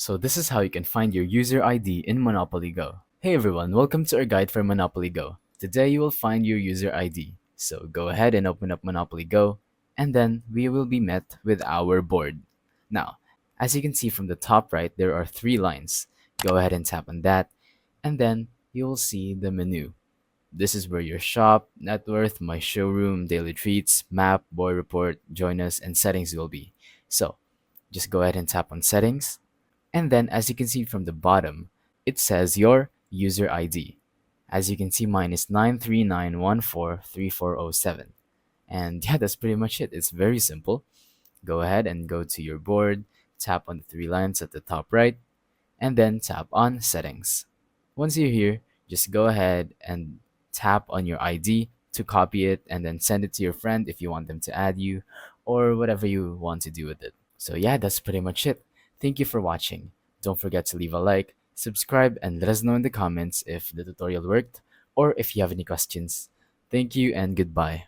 So this is how you can find your user ID in Monopoly Go. Hey everyone, welcome to our guide for Monopoly Go. Today you will find your user ID. So go ahead and open up Monopoly Go, and then we will be met with our board. Now, as you can see from the top right, there are three lines. Go ahead and tap on that, and then you will see the menu. This is where your shop, net worth, my showroom, daily treats, map, boy report, join us, and settings will be. So just go ahead and tap on settings. And then as you can see from the bottom, it says your user ID. As you can see, mine is 939143407. And yeah, that's pretty much it. It's very simple. Go ahead and go to your board, tap on the three lines at the top right, and then tap on settings. Once you're here, just go ahead and tap on your ID to copy it and then send it to your friend if you want them to add you or whatever you want to do with it. So yeah, that's pretty much it. Thank you for watching. Don't forget to leave a like, subscribe, and let us know in the comments if the tutorial worked or if you have any questions. Thank you and goodbye.